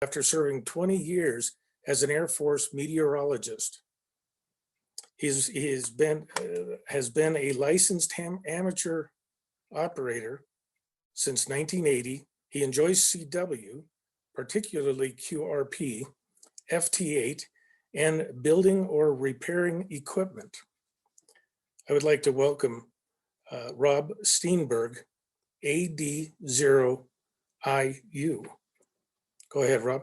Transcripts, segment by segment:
after serving 20 years as an Air Force meteorologist. He has been a licensed amateur operator since 1980. He enjoys CW, particularly QRP, FT8, and building or repairing equipment. I would like to welcome Rob Steenburgh, AD0IU. Go ahead, Rob.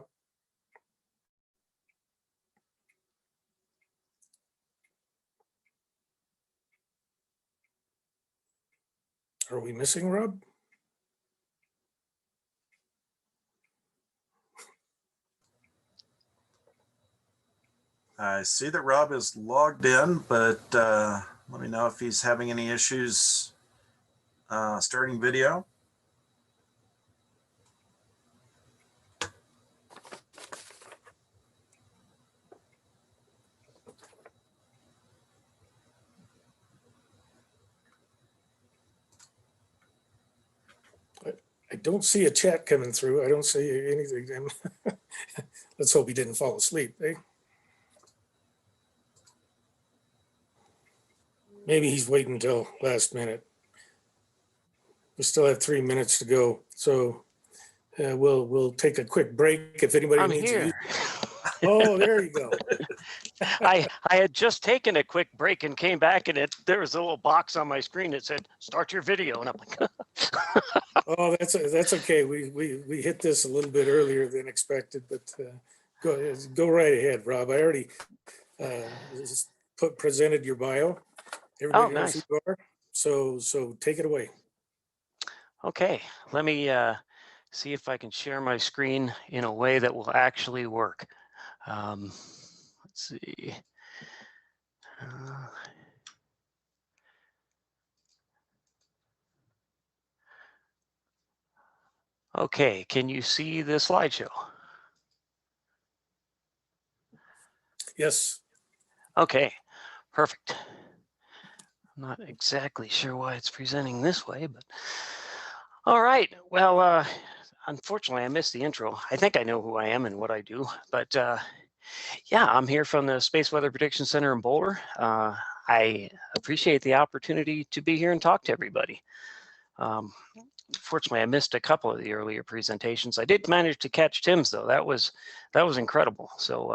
Are we missing Rob? I see that Rob is logged in, but let me know if he's having any issues starting video. I don't see a chat coming through. I don't see anything. Let's hope he didn't fall asleep, eh? Maybe he's waiting until last minute. We still have 3 minutes to go, so we'll take a quick break if anybody needs to use. Oh, there you go. I had just taken a quick break and came back, and there was a little box on my screen that said "Start your video," and I'm like, "Oh, that's okay. We hit this a little bit earlier than expected, but go right ahead, Rob. I already presented your bio. Everybody knows who you are, so take it away." Okay, let me see if I can share my screen in a way that will actually work. Let's see. Okay, can you see the slideshow? Yes. Okay, perfect. I'm not exactly sure why it's presenting this way, but all right. Well, unfortunately, I missed the intro. I think I know who I am and what I do, but yeah, I'm here from the Space Weather Prediction Center in Boulder. I appreciate the opportunity to be here and talk to everybody. Fortunately, I missed a couple of the earlier presentations. I did manage to catch Tim's though. That was incredible. So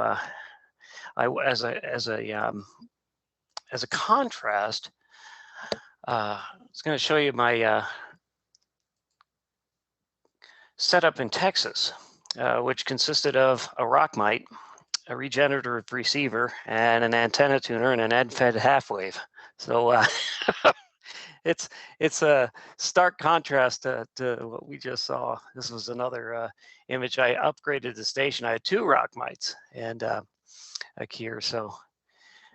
as a contrast, I was going to show you my setup in Texas, which consisted of a rockmite, a regenerative receiver, and an antenna tuner and an end-fed half-wave. So it's a stark contrast to what we just saw. This was another image. I upgraded the station. I had 2 rockmites and a Kier, so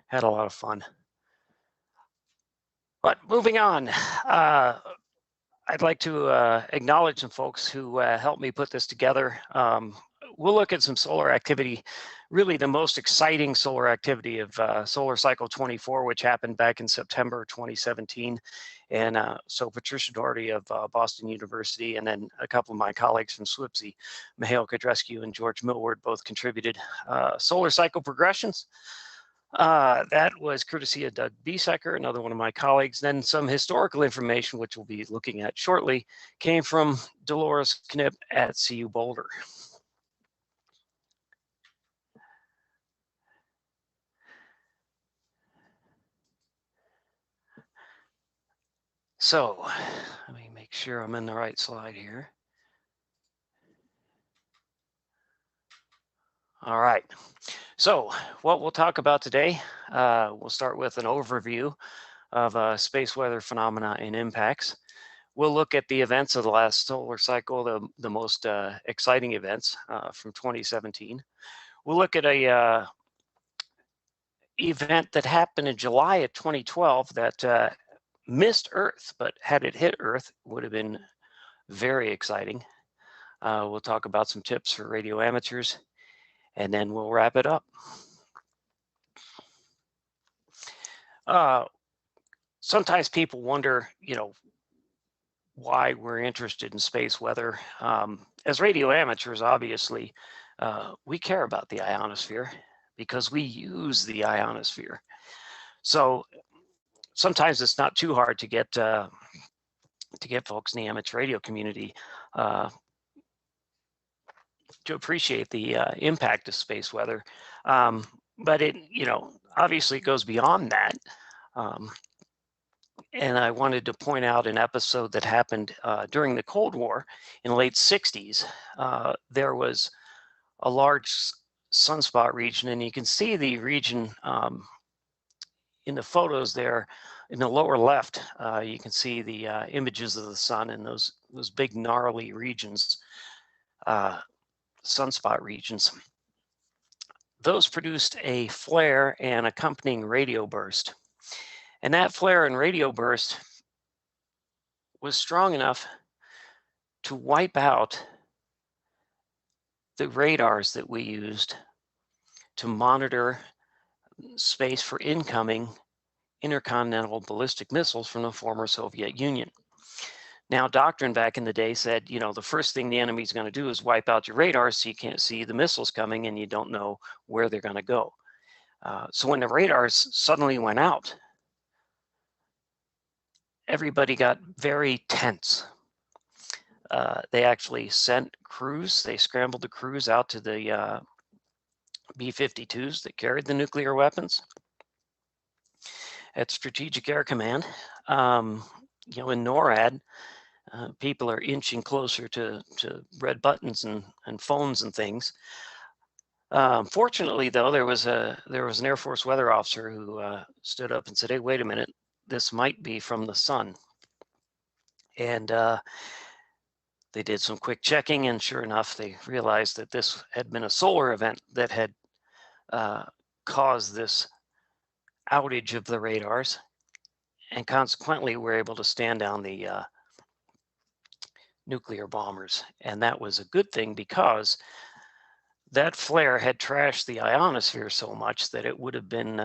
had a lot of fun. But moving on, I'd like to acknowledge some folks who helped me put this together. We'll look at some solar activity, really the most exciting solar activity of solar cycle 24, which happened back in September 2017. And so Patricia Doherty of Boston University, and then a couple of my colleagues from SWPC, Mihail Kudrescu and George Millward, both contributed solar cycle progressions. That was courtesy of Doug Biesecker, another one of my colleagues. Then some historical information, which we'll be looking at shortly, came from Dolores Knipp at CU Boulder. So let me make sure I'm in the right slide here. All right. So what we'll talk about today, we'll start with an overview of space weather phenomena and impacts. We'll look at the events of the last solar cycle, the most exciting events from 2017. We'll look at a event that happened in July of 2012 that missed Earth, but had it hit Earth, would have been very exciting. We'll talk about some tips for radio amateurs, and then we'll wrap it up. Sometimes people wonder, why we're interested in space weather. As radio amateurs, obviously, we care about the ionosphere because we use the ionosphere. So sometimes it's not too hard to get folks in the amateur radio community to appreciate the impact of space weather. But it, obviously goes beyond that. And I wanted to point out an episode that happened during the Cold War in the late 60s. There was a large sunspot region, and you can see the region in the photos there. In the lower left, you can see the images of the sun in those big gnarly regions, sunspot regions. Those produced a flare and accompanying radio burst. And that flare and radio burst was strong enough to wipe out the radars that we used to monitor space for incoming intercontinental ballistic missiles from the former Soviet Union. Now, doctrine back in the day said, the first thing the enemy's going to do is wipe out your radars so you can't see the missiles coming and you don't know where they're going to go. So when the radars suddenly went out, everybody got very tense. They actually sent crews. They scrambled the crews out to the B-52s that carried the nuclear weapons at Strategic Air Command. In NORAD, people are inching closer to red buttons and phones and things. Fortunately, though, there was an Air Force weather officer who stood up and said, "Hey, wait a minute, this might be from the sun." And they did some quick checking, and sure enough, they realized that this had been a solar event that had caused this outage of the radars, and consequently, we're able to stand down the nuclear bombers. And that was a good thing because that flare had trashed the ionosphere so much that it would have been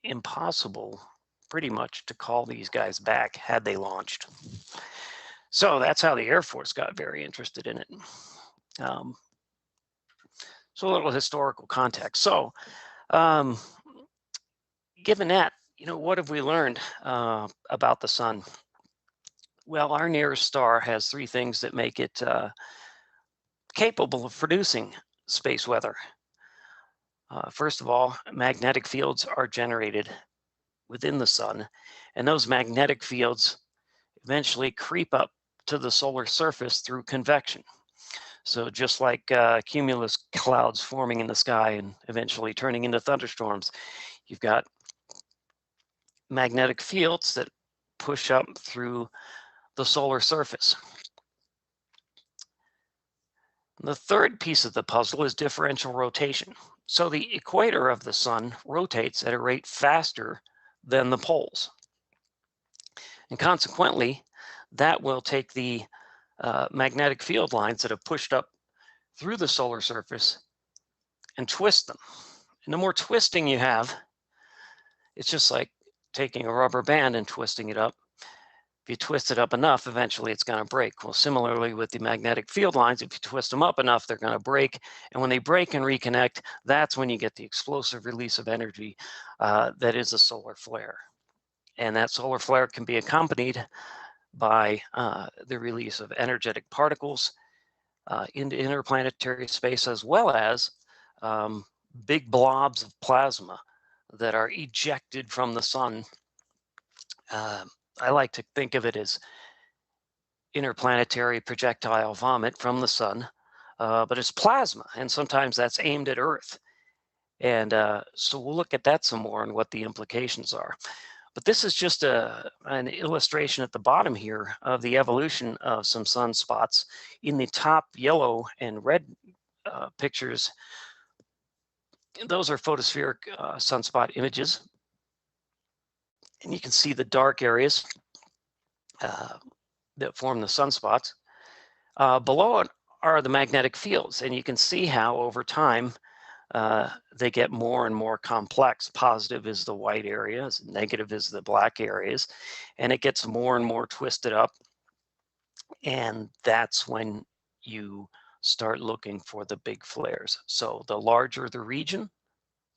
impossible pretty much to call these guys back had they launched. So that's how the Air Force got very interested in it. So a little historical context. So given that, what have we learned about the sun? Well, our nearest star has three things that make it capable of producing space weather. First of all, magnetic fields are generated within the sun, and those magnetic fields eventually creep up to the solar surface through convection. So just like cumulus clouds forming in the sky and eventually turning into thunderstorms, you've got magnetic fields that push up through the solar surface. The third piece of the puzzle is differential rotation. So the equator of the sun rotates at a rate faster than the poles. And consequently, that will take the magnetic field lines that have pushed up through the solar surface and twist them. And the more twisting you have, it's just like taking a rubber band and twisting it up. If you twist it up enough, eventually it's going to break. Well, similarly with the magnetic field lines, if you twist them up enough, they're going to break. And when they break and reconnect, that's when you get the explosive release of energy that is a solar flare. And that solar flare can be accompanied by the release of energetic particles into interplanetary space, as well as big blobs of plasma that are ejected from the sun. I like to think of it as interplanetary projectile vomit from the sun, but it's plasma, and sometimes that's aimed at Earth. And so we'll look at that some more and what the implications are. But this is just an illustration at the bottom here of the evolution of some sunspots. In the top yellow and red pictures, those are photospheric sunspot images. And you can see the dark areas that form the sunspots. Below it are the magnetic fields, and you can see how over time they get more and more complex. Positive is the white areas, negative is the black areas, and it gets more and more twisted up. And that's when you start looking for the big flares. So the larger the region,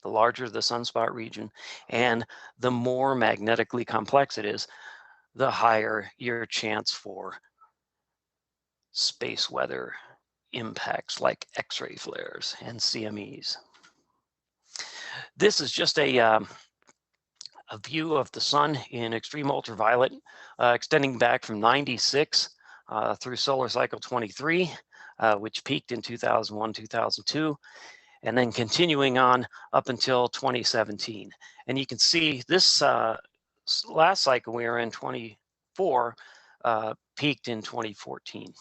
the larger the sunspot region, and the more magnetically complex it is, the higher your chance for space weather impacts like X-ray flares and CMEs. This is just a view of the sun in extreme ultraviolet, extending back from 96 through solar cycle 23, which peaked in 2001, 2002, and then continuing on up until 2017. And you can see this last cycle we were in, 24, peaked in 2014.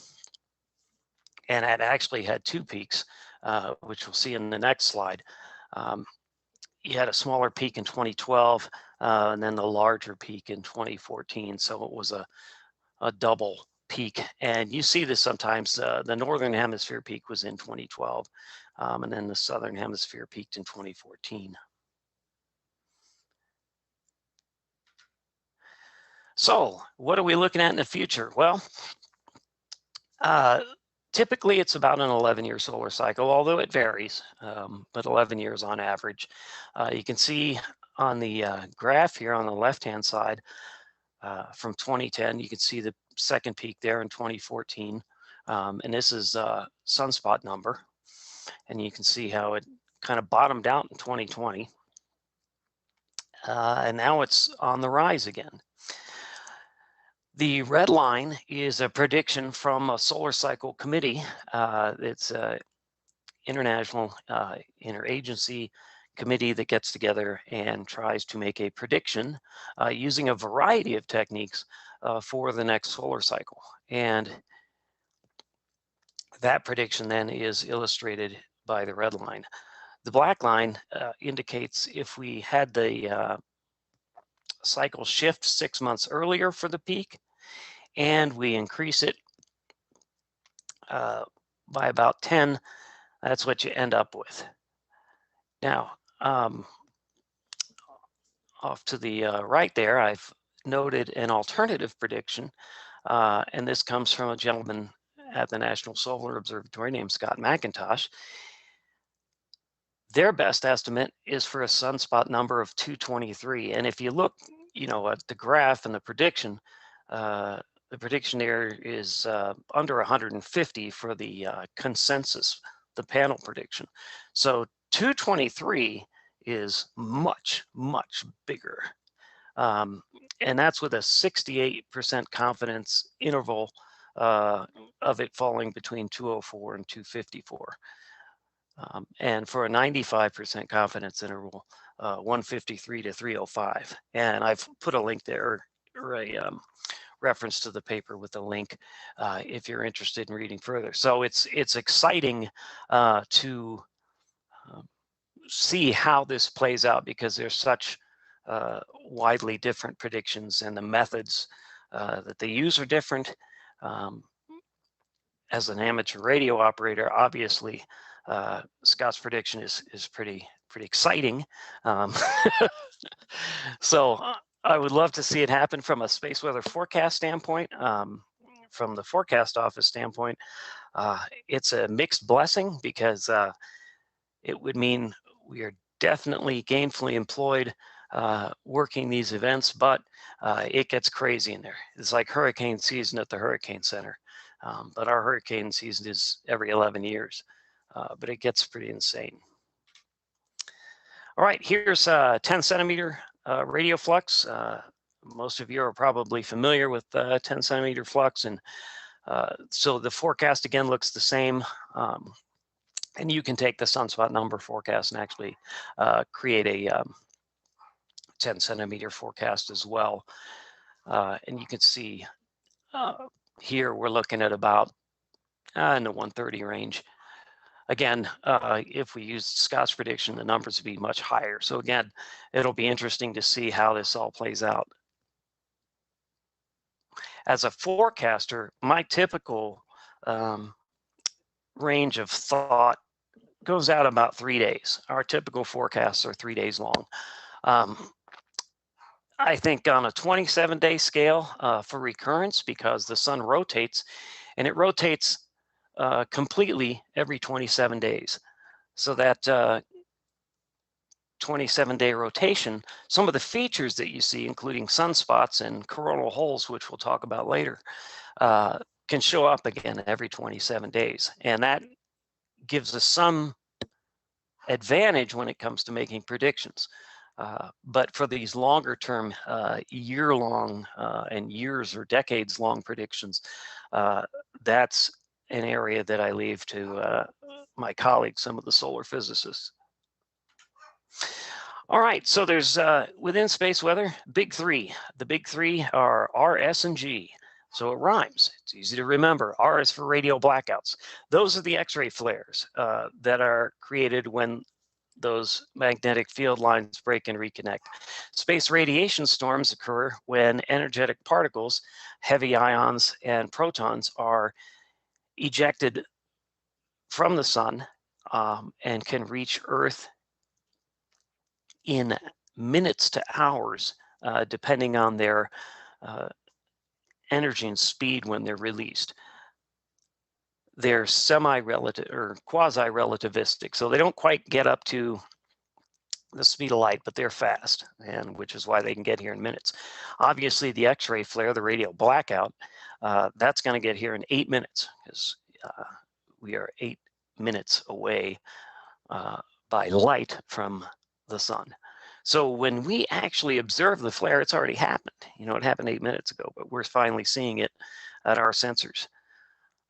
And it actually had two peaks, which we'll see in the next slide. You had a smaller peak in 2012, and then the larger peak in 2014. So it was a double peak. And you see this sometimes. The Northern Hemisphere peak was in 2012, and then the Southern Hemisphere peaked in 2014. So what are we looking at in the future? Well, typically it's about an 11-year solar cycle, although it varies, but 11 years on average. You can see on the graph here on the left-hand side, from 2010, you can see the second peak there in 2014. And this is sunspot number. And you can see how it kind of bottomed out in 2020. And now it's on the rise again. The red line is a prediction from a solar cycle committee. It's an international interagency committee that gets together and tries to make a prediction using a variety of techniques for the next solar cycle. And that prediction then is illustrated by the red line. The black line indicates if we had the cycle shift 6 months earlier for the peak, and we increase it by about 10, that's what you end up with. Now, off to the right there, I've noted an alternative prediction, and this comes from a gentleman at the National Solar Observatory named Scott McIntosh. Their best estimate is for a sunspot number of 223. And if you look, at the graph and the prediction there is under 150 for the consensus, the panel prediction. So 223 is much, much bigger. And that's with a 68% confidence interval of it falling between 204 and 254. And for a 95% confidence interval, 153 to 305. And I've put a link there, or a reference to the paper with a link if you're interested in reading further. So it's exciting to see how this plays out, because there's such widely different predictions, and the methods that they use are different. As an amateur radio operator, obviously, Scott's prediction is pretty exciting. So I would love to see it happen from a space weather forecast standpoint. From the forecast office standpoint, it's a mixed blessing, because it would mean we are definitely gainfully employed working these events, but it gets crazy in there. It's like hurricane season at the Hurricane Center. But our hurricane season is every 11 years, but it gets pretty insane. All right, here's 10 centimeter radio flux. Most of you are probably familiar with 10 centimeter flux. And so the forecast again looks the same. And you can take the sunspot number forecast and actually create a 10 centimeter forecast as well. And you can see here we're looking at about in the 130 range. Again, if we use Scott's prediction, the numbers would be much higher. So again, it'll be interesting to see how this all plays out. As a forecaster, my typical range of thought goes out about 3 days. Our typical forecasts are 3 days long. I think on a 27-day scale for recurrence, because the sun rotates, and it rotates completely every 27 days. So that 27-day rotation, some of the features that you see, including sunspots and coronal holes, which we'll talk about later, can show up again every 27 days. And that gives us some advantage when it comes to making predictions. But for these longer term, year-long and years or decades-long predictions, that's an area that I leave to my colleagues, some of the solar physicists. All right, so there's within space weather, big three. The big three are R, S, and G. So it rhymes. It's easy to remember. R is for radio blackouts. Those are the X-ray flares that are created when those magnetic field lines break and reconnect. Space radiation storms occur when energetic particles, heavy ions and protons, are ejected from the sun and can reach Earth in minutes to hours, depending on their energy and speed when they're released. They're semi-relative or quasi-relativistic, so they don't quite get up to the speed of light, but they're fast, and which is why they can get here in minutes. Obviously, the X-ray flare, the radio blackout, that's going to get here in 8 minutes, because we are 8 minutes away by light from the sun. So when we actually observe the flare, it's already happened. You know, it happened 8 minutes ago, but we're finally seeing it at our sensors.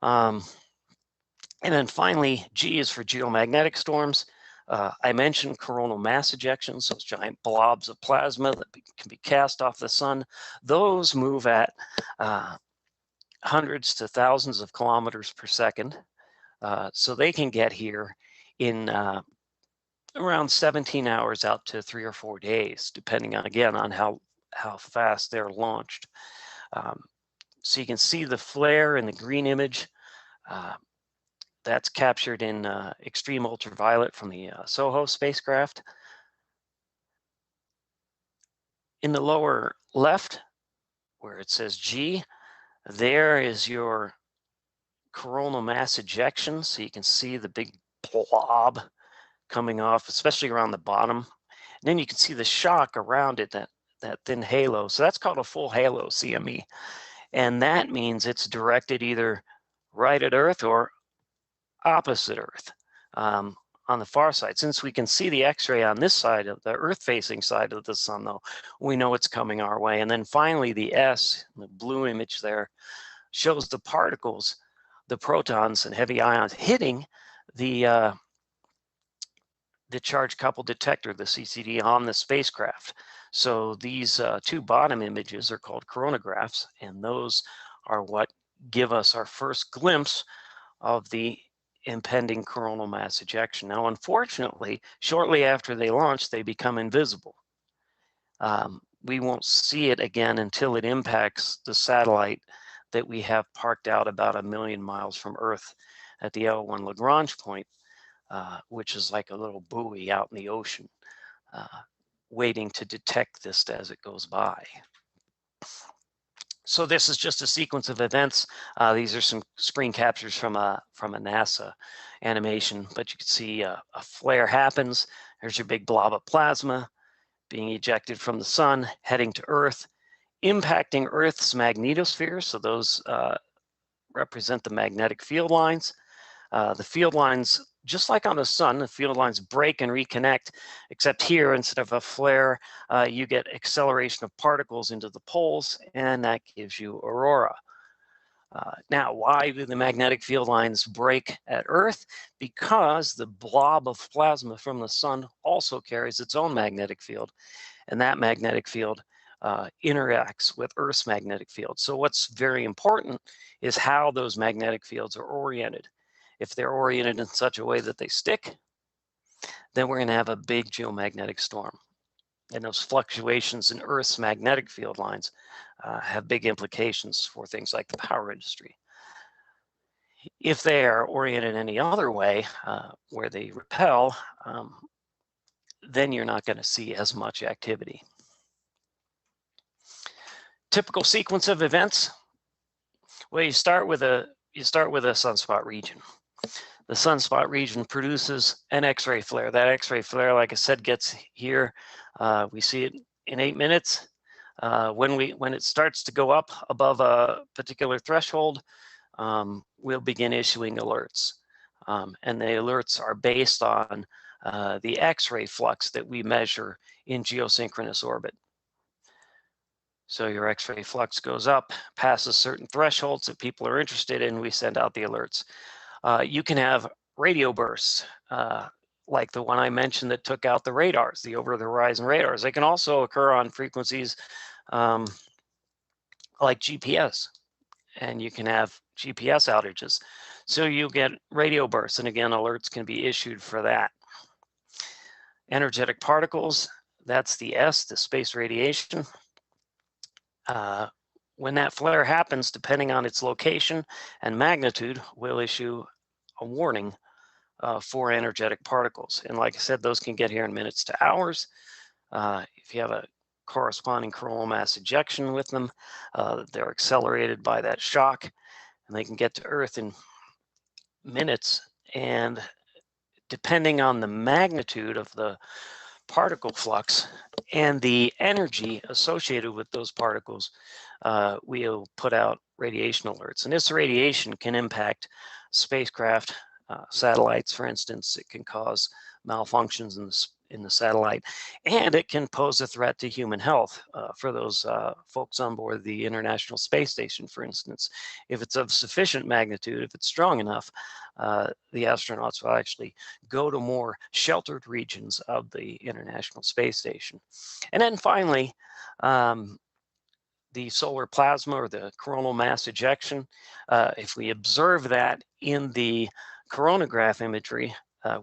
And then finally, G is for geomagnetic storms. I mentioned coronal mass ejections, those giant blobs of plasma that can be cast off the sun. Those move at hundreds to thousands of kilometers per second. So they can get here in around 17 hours out to 3 or 4 days, depending on, again, on how fast they're launched. So you can see the flare in the green image. That's captured in extreme ultraviolet from the SOHO spacecraft. In the lower left, where it says G, there is your coronal mass ejection. So you can see the big blob coming off, especially around the bottom. And then you can see the shock around it, that thin halo. So that's called a full halo CME. And that means it's directed either right at Earth or opposite Earth on the far side. Since we can see the X-ray on this side of the Earth-facing side of the sun, though, we know it's coming our way. And then finally, the S, the blue image there, shows the particles, the protons and heavy ions hitting the charge coupled detector, the CCD, on the spacecraft. So these two bottom images are called coronagraphs, and those are what give us our first glimpse of the impending coronal mass ejection. Now, unfortunately, shortly after they launch, they become invisible. We won't see it again until it impacts the satellite that we have parked out about 1 million miles from Earth at the L1 Lagrange point, which is like a little buoy out in the ocean, waiting to detect this as it goes by. So this is just a sequence of events. These are some screen captures from a NASA animation, but you can see a flare happens. There's your big blob of plasma being ejected from the sun, heading to Earth, impacting Earth's magnetosphere. So those represent the magnetic field lines. The field lines, just like on the sun, the field lines break and reconnect, except here, instead of a flare, you get acceleration of particles into the poles, and that gives you aurora. Now, why do the magnetic field lines break at Earth? Because the blob of plasma from the sun also carries its own magnetic field, and that magnetic field interacts with Earth's magnetic field. So what's very important is how those magnetic fields are oriented. If they're oriented in such a way that they stick, then we're going to have a big geomagnetic storm. And those fluctuations in Earth's magnetic field lines have big implications for things like the power industry. If they are oriented any other way, where they repel, then you're not going to see as much activity. Typical sequence of events. Well, you start with a you start with a sunspot region. The sunspot region produces an X-ray flare. That X-ray flare, like I said, gets here. We see it in 8 minutes. When it starts to go up above a particular threshold, we'll begin issuing alerts. And the alerts are based on the X-ray flux that we measure in geosynchronous orbit. So your X-ray flux goes up, passes certain thresholds that people are interested in, we send out the alerts. You can have radio bursts, like the one I mentioned that took out the radars, the over-the-horizon radars. They can also occur on frequencies like GPS, and you can have GPS outages. So you get radio bursts, and again, alerts can be issued for that. Energetic particles, that's the S, the space radiation. When that flare happens, depending on its location and magnitude, we'll issue a warning for energetic particles. And like I said, those can get here in minutes to hours. If you have a corresponding coronal mass ejection with them, they're accelerated by that shock, and they can get to Earth in minutes. And depending on the magnitude of the particle flux and the energy associated with those particles, we'll put out radiation alerts. And this radiation can impact spacecraft, satellites, for instance. It can cause malfunctions in the satellite, and it can pose a threat to human health for those folks on board the International Space Station, for instance. If it's of sufficient magnitude, if it's strong enough, the astronauts will actually go to more sheltered regions of the International Space Station. And then finally, the solar plasma, or the coronal mass ejection, if we observe that in the coronagraph imagery,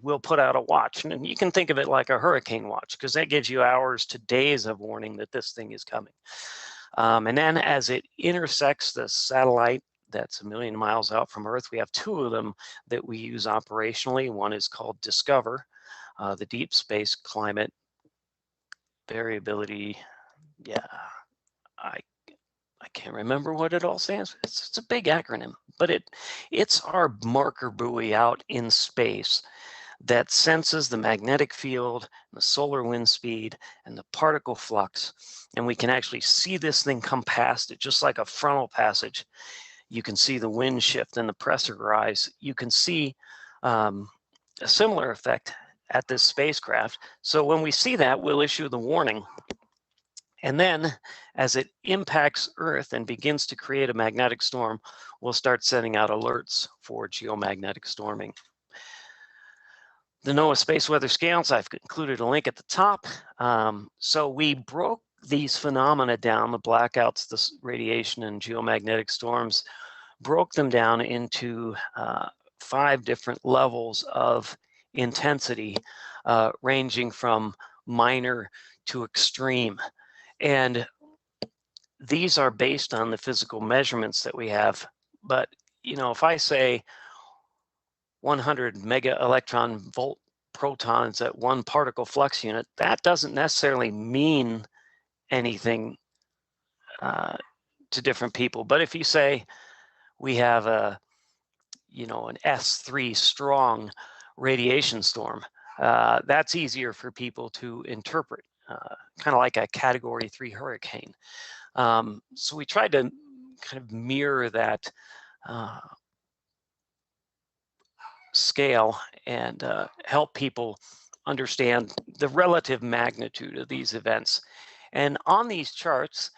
we'll put out a watch. And you can think of it like a hurricane watch, because that gives you hours to days of warning that this thing is coming. And then as it intersects the satellite that's 1 million miles out from Earth, we have 2 of them that we use operationally. One is called Discover, the Deep Space Climate Variability. Yeah, I can't remember what it all stands for. It's a big acronym, but it's our marker buoy out in space that senses the magnetic field, the solar wind speed, and the particle flux. And we can actually see this thing come past it, just like a frontal passage. You can see the wind shift and the pressure rise. You can see a similar effect at this spacecraft. So when we see that, we'll issue the warning. And then as it impacts Earth and begins to create a magnetic storm, we'll start sending out alerts for geomagnetic storming. The Noaa space weather scales, I've included a link at the top. So we broke these phenomena down, the blackouts, the radiation and geomagnetic storms, broke them down into 5 different levels of intensity, ranging from minor to extreme. And these are based on the physical measurements that we have. But, you know, if I say 100 mega electron volt protons at 1 particle flux unit, that doesn't necessarily mean anything to different people. But if you say we have an S3 strong radiation storm, that's easier for people to interpret. Kind of like a Category 3 hurricane. So we tried to kind of mirror that scale and help people understand the relative magnitude of these events. And on these charts,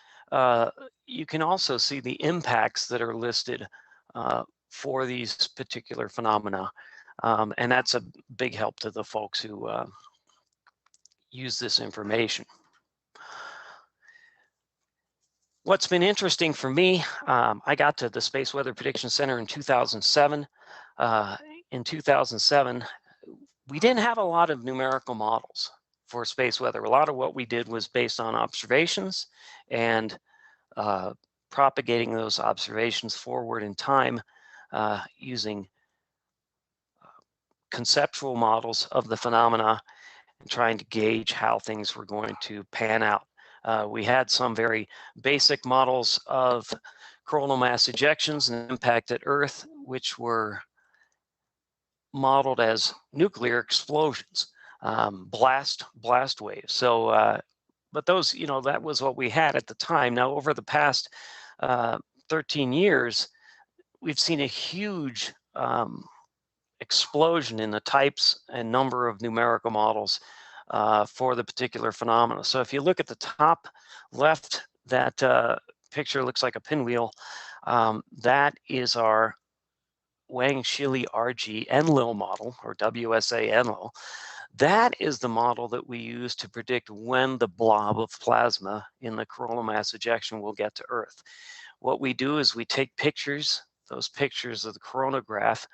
you can also see the impacts that are listed for these particular phenomena. And that's a big help to the folks who use this information. What's been interesting for me, I got to the Space Weather Prediction Center in 2007. In 2007, we didn't have a lot of numerical models for space weather. A lot of what we did was based on observations and propagating those observations forward in time using conceptual models of the phenomena and trying to gauge how things were going to pan out. We had some very basic models of coronal mass ejections and impact at Earth. which were modeled as nuclear explosions, blast waves. So, but those, you know, that was what we had at the time. Now, over the past 13 years, we've seen a huge explosion in the types and number of numerical models for the particular phenomena. So if you look at the top left, that picture looks like a pinwheel. That is our Wang-Shili RG Enlil model, or WSA Enlil. That is the model that we use to predict when the blob of plasma in the coronal mass ejection will get to Earth. What we do is we take pictures, those pictures of the coronagraph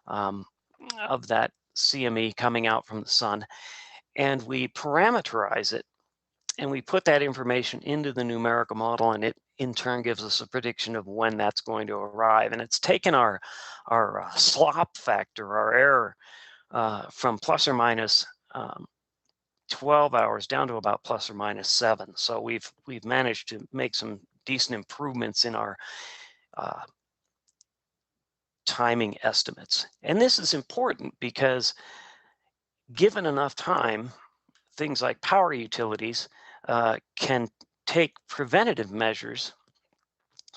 of that CME coming out from the sun, and we parameterize it, and we put that information into the numerical model, and it in turn gives us a prediction of when that's going to arrive. And it's taken our slop factor, our error, from plus or minus 12 hours down to about plus or minus 7. So we've managed to make some decent improvements in our timing estimates. And this is important because given enough time, things like power utilities can take preventative measures,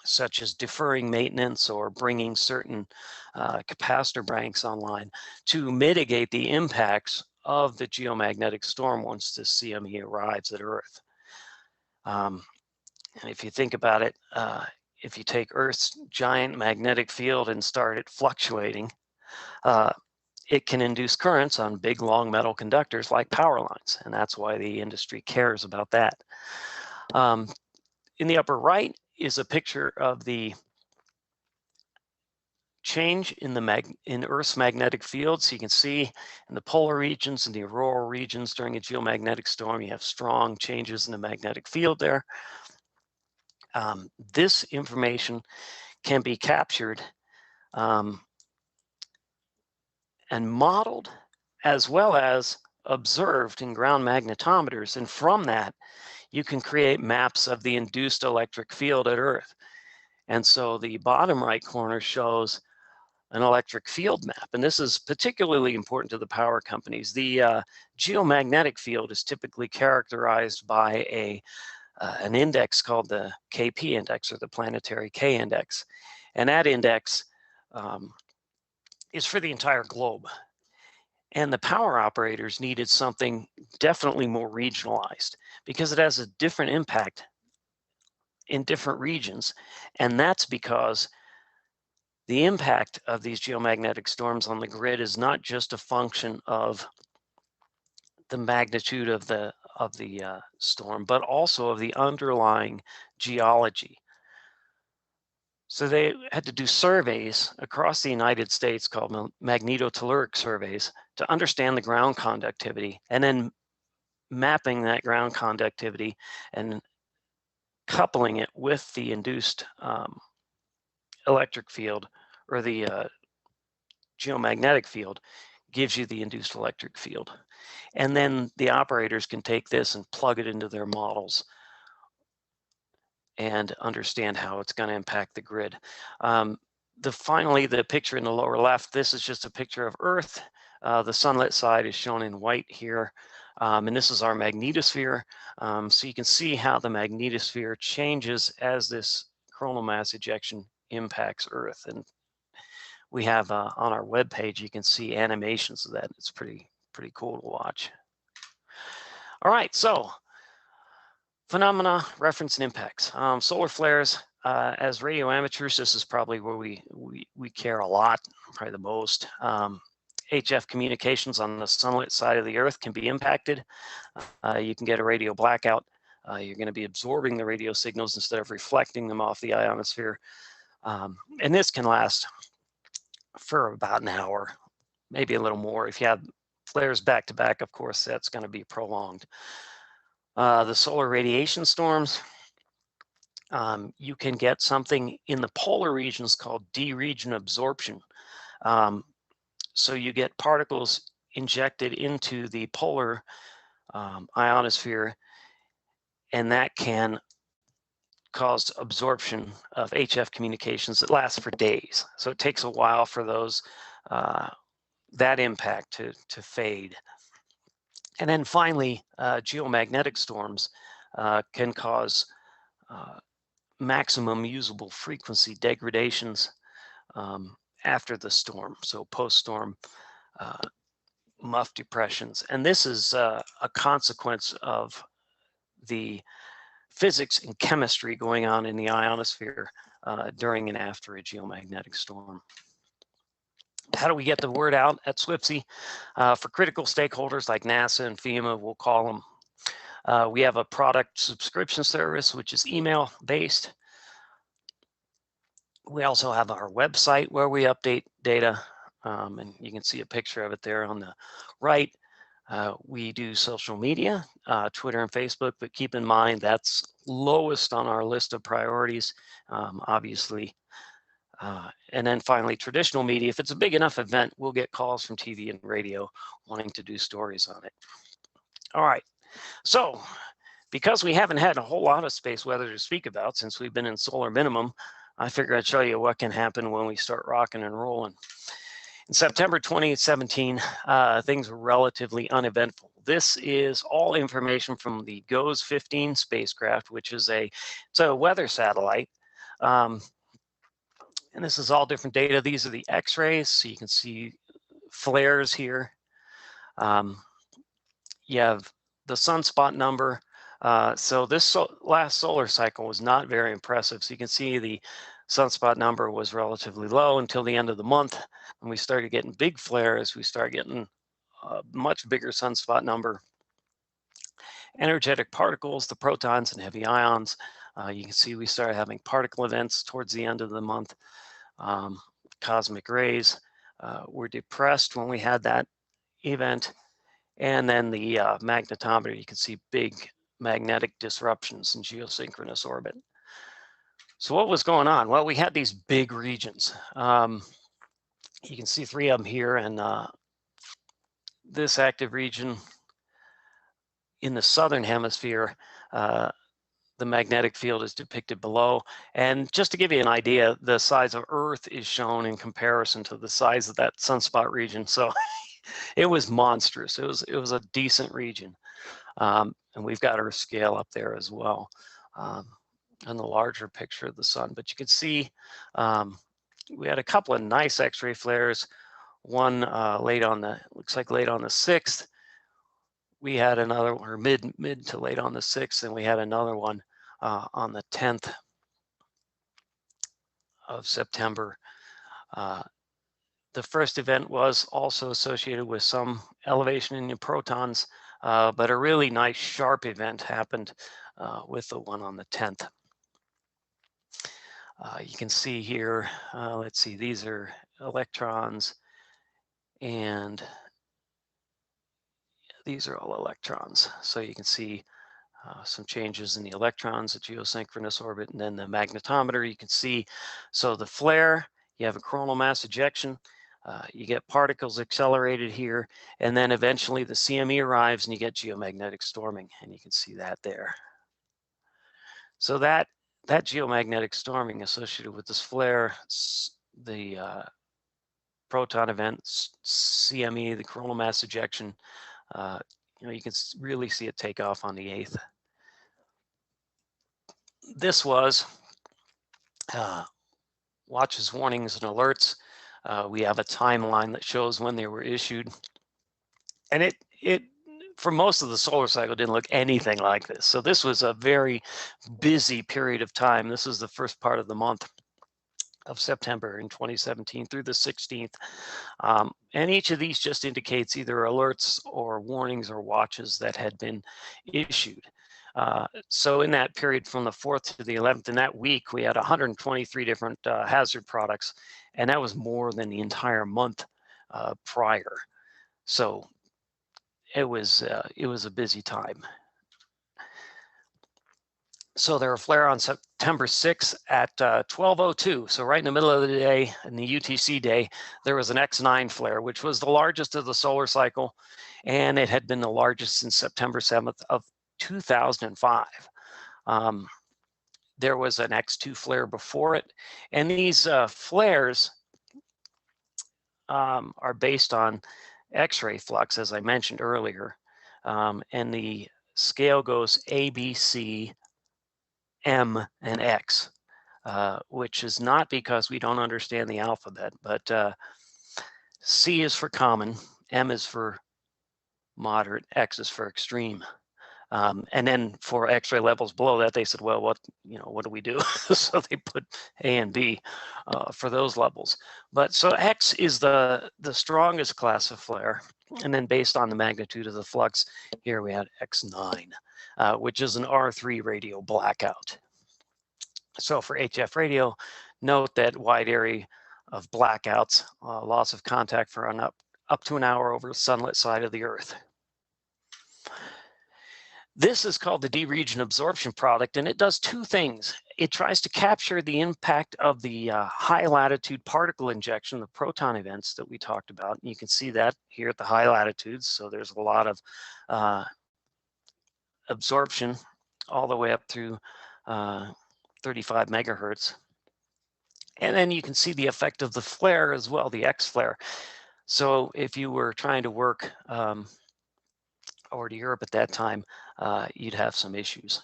such as deferring maintenance or bringing certain capacitor banks online to mitigate the impacts of the geomagnetic storm once the CME arrives at Earth. And if you think about it, if you take Earth's giant magnetic field and start it fluctuating, it can induce currents on big, long metal conductors like power lines, and that's why the industry cares about that. In the upper right is a picture of the change in Earth's magnetic field. So you can see in the polar regions and the auroral regions during a geomagnetic storm, you have strong changes in the magnetic field there. This information can be captured and modeled, as well as observed in ground magnetometers. And from that, you can create maps of the induced electric field at Earth. And so the bottom right corner shows an electric field map. And this is particularly important to the power companies. The geomagnetic field is typically characterized by an index called the KP index, or the planetary K index. And that index is for the entire globe. And the power operators needed something definitely more regionalized because it has a different impact in different regions. And that's because the impact of these geomagnetic storms on the grid is not just a function of the magnitude of the storm, but also of the underlying geology. So they had to do surveys across the United States called magnetotelluric surveys to understand the ground conductivity, and then mapping that ground conductivity and coupling it with the induced electric field, or the geomagnetic field, gives you the induced electric field. And then the operators can take this and plug it into their models and understand how it's going to impact the grid. Finally, the picture in the lower left, this is just a picture of Earth. The sunlit side is shown in white here. And this is our magnetosphere. So you can see how the magnetosphere changes as this coronal mass ejection impacts Earth. And we have on our webpage, you can see animations of that. It's pretty cool to watch. All right, so phenomena, reference, and impacts. Solar flares, as radio amateurs, this is probably where we care a lot, probably the most. HF communications on the sunlit side of the Earth can be impacted. You can get a radio blackout. You're going to be absorbing the radio signals instead of reflecting them off the ionosphere. And this can last for about an hour, maybe a little more. If you have flares back to back, of course, that's going to be prolonged. The solar radiation storms, you can get something in the polar regions called D-region absorption. So you get particles injected into the polar ionosphere, and that can caused absorption of HF communications that lasts for days. So it takes a while for those that impact to fade. And then finally, geomagnetic storms can cause maximum usable frequency degradations after the storm. So post-storm muff depressions. And this is a consequence of the physics and chemistry going on in the ionosphere during and after a geomagnetic storm. How do we get the word out at SWPC? For critical stakeholders like NASA and FEMA, we'll call them. We have a product subscription service, which is email based. We also have our website where we update data, and you can see a picture of it there on the right. We do social media, Twitter and Facebook, but keep in mind that's lowest on our list of priorities, obviously. And then finally, traditional media. If it's a big enough event, we'll get calls from TV and radio wanting to do stories on it. All right, so because we haven't had a whole lot of space weather to speak about since we've been in solar minimum, I figure I'd show you what can happen when we start rocking and rolling. In September 2017, things were relatively uneventful. This is all information from the GOES 15 spacecraft, which is it's a weather satellite. And this is all different data. These are the X-rays, so you can see flares here. You have the sunspot number. So this last solar cycle was not very impressive. So you can see the sunspot number was relatively low until the end of the month. When we started getting big flares, we started getting a much bigger sunspot number. Energetic particles, the protons and heavy ions. You can see we started having particle events towards the end of the month. Cosmic rays were depressed when we had that event. And then the magnetometer, you can see big magnetic disruptions in geosynchronous orbit. So what was going on? Well, we had these big regions. You can see three of them here, and this active region in the southern hemisphere, the magnetic field is depicted below. And just to give you an idea, the size of Earth is shown in comparison to the size of that sunspot region. So it was monstrous. It was a decent region. And we've got Earth scale up there as well, and the larger picture of the sun. But you can see we had a couple of nice X-ray flares. One late on the 6th. We had another, or mid to late on the 6th, and we had another one on the 10th of September. The first event was also associated with some elevation in the protons, but a really nice sharp event happened with the one on the 10th. You can see here, let's see, these are electrons, and these are all electrons. So you can see some changes in the electrons at geosynchronous orbit, and then the magnetometer you can see. So the flare, you have a coronal mass ejection, you get particles accelerated here, and then eventually the CME arrives and you get geomagnetic storming, and you can see that there. So that geomagnetic storming associated with this flare, the proton event, CME, the coronal mass ejection, you can really see it take off on the 8th. This was watches, warnings, and alerts. We have a timeline that shows when they were issued. And it for most of the solar cycle didn't look anything like this. So this was a very busy period of time. This is the first part of the month of September in 2017 through the 16th. And each of these just indicates either alerts or warnings or watches that had been issued. So in that period from the 4th to the 11th, in that week, we had 123 different hazard products, and that was more than the entire month prior. So it was a busy time. So there were a flare on September 6th at 12:02. So right in the middle of the day, in the UTC day, there was an X9 flare, which was the largest of the solar cycle, and it had been the largest since September 7th of 2005. there was an X2 flare before it. And these flares are based on X-ray flux, as I mentioned earlier. And the scale goes A, B, C, M, and X, which is not because we don't understand the alphabet, but C is for common, M is for moderate, X is for extreme. And then for X-ray levels below that, they said, well, what do we do? So they put A and B for those levels. But so X is the strongest class of flare. And then based on the magnitude of the flux, here we had X9, which is an R3 radio blackout. So for HF radio, note that wide area of blackouts, loss of contact for up to an hour over the sunlit side of the Earth. This is called the D-region absorption product, and it does two things. It tries to capture the impact of the high latitude particle injection, the proton events that we talked about. And you can see that here at the high latitudes. So there's a lot of absorption all the way up through 35 megahertz. And then you can see the effect of the flare as well, the X flare. So if you were trying to work over to Europe at that time, you'd have some issues.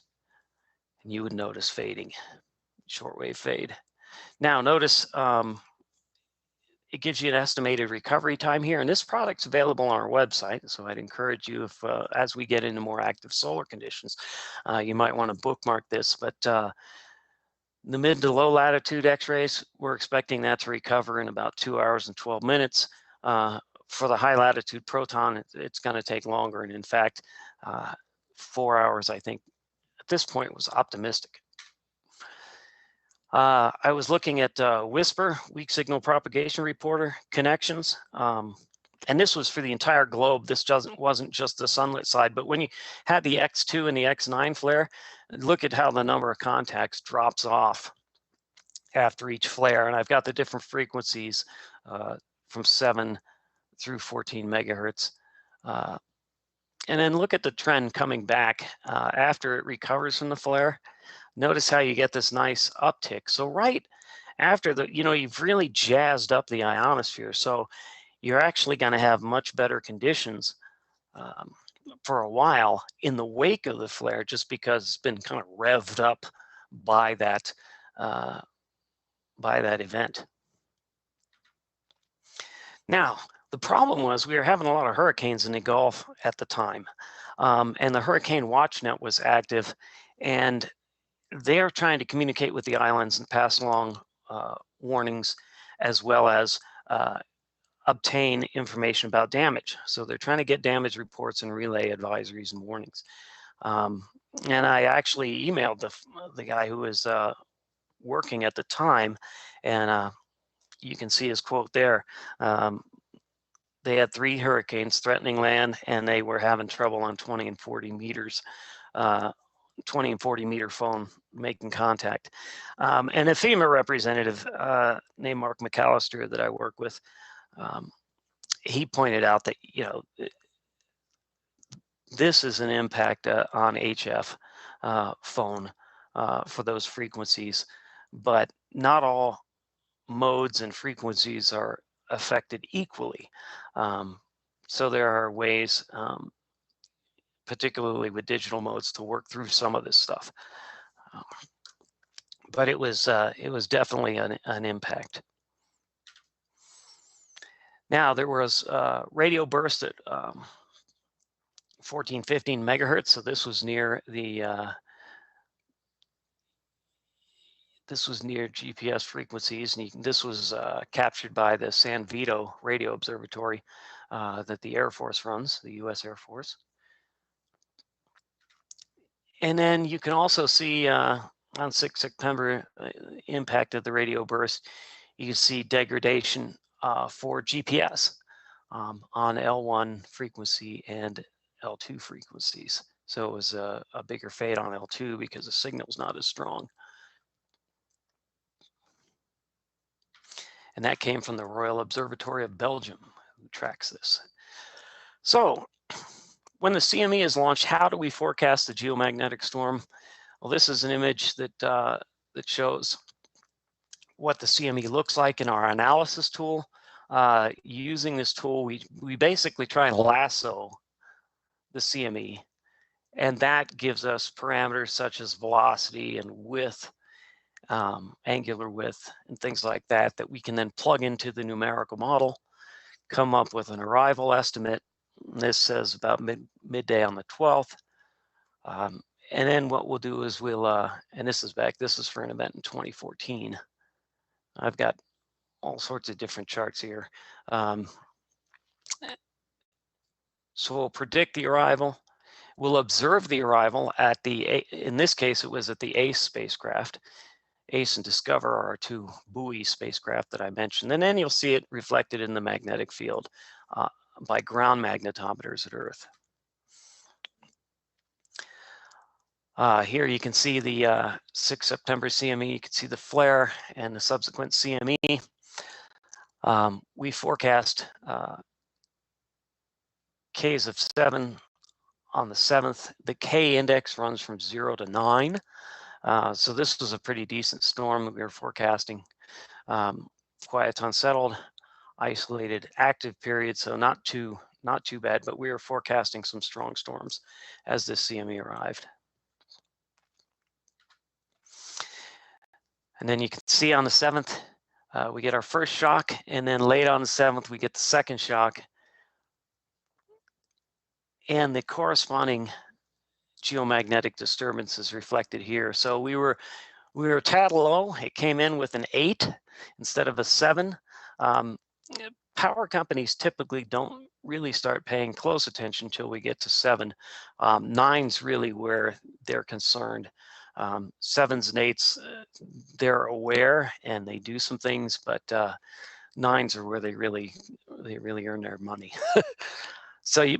And you would notice fading, shortwave fade. Now notice it gives you an estimated recovery time here. And this product's available on our website. So I'd encourage you, if as we get into more active solar conditions, you might want to bookmark this. But the mid to low latitude X-rays, we're expecting that to recover in about 2 hours and 12 minutes. For the high latitude proton, it's going to take longer. And in fact, 4 hours, I think, at this point was optimistic. I was looking at WSPR, Weak Signal Propagation Reporter connections. And this was for the entire globe. This wasn't just the sunlit side, but when you had the X2 and the X9 flare, look at how the number of contacts drops off after each flare. And I've got the different frequencies from 7 through 14 megahertz. And then look at the trend coming back after it recovers from the flare. Notice how you get this nice uptick. So right after you've really jazzed up the ionosphere. So you're actually going to have much better conditions for a while in the wake of the flare, just because it's been kind of revved up by that event. Now, the problem was we were having a lot of hurricanes in the Gulf at the time, and the Hurricane Watch Net was active, and they're trying to communicate with the islands and pass along warnings, as well as obtain information about damage. So they're trying to get damage reports and relay advisories and warnings. And I actually emailed the guy who was working at the time, and you can see his quote there. They had 3 hurricanes threatening land, and they were having trouble on 20 and 40 meters, 20 and 40 meter phone making contact. And a FEMA representative named Mark McAllister that I work with, he pointed out that, this is an impact on HF phone for those frequencies, but not all modes and frequencies are affected equally. So there are ways, particularly with digital modes, to work through some of this stuff. But it was definitely an impact. Now there was radio burst at 14, 15 megahertz. So this was near the GPS frequencies, and this was captured by the San Vito Radio Observatory that the Air Force runs, the U.S. Air Force. And then you can also see on 6 September impact of the radio burst. You can see degradation for GPS on L1 frequency and L2 frequencies. So it was a bigger fade on L2 because the signal's not as strong. And that came from the Royal Observatory of Belgium, who tracks this. So when the CME is launched, how do we forecast the geomagnetic storm? Well, this is an image that that shows what the CME looks like in our analysis tool. Using this tool, we basically try and lasso the CME, and that gives us parameters such as velocity and width, angular width, and things like that, that we can then plug into the numerical model, come up with an arrival estimate. This says about midday on the 12th. And then what we'll do is we'll, and this is for an event in 2014. I've got all sorts of different charts here. So we'll predict the arrival. We'll observe the arrival at in this case, it was at the ACE spacecraft. ACE and Discover are our two buoy spacecraft that I mentioned. And then you'll see it reflected in the magnetic field by ground magnetometers at Earth. Here you can see the 6 September CME. You can see the flare and the subsequent CME. We forecast Ks of 7 on the 7th. The K index runs from 0 to 9. So this was a pretty decent storm that we were forecasting. Quiet unsettled, isolated active period, so not too bad, but we were forecasting some strong storms as this CME arrived. And then you can see on the 7th, we get our first shock, and then late on the 7th, we get the second shock. And the corresponding geomagnetic disturbance is reflected here. So we were a tad low. It came in with an 8 instead of a 7. Power companies typically don't really start paying close attention until we get to 7. 9's really where they're concerned. 7s and 8s, they're aware and they do some things, but 9s are where they really earn their money.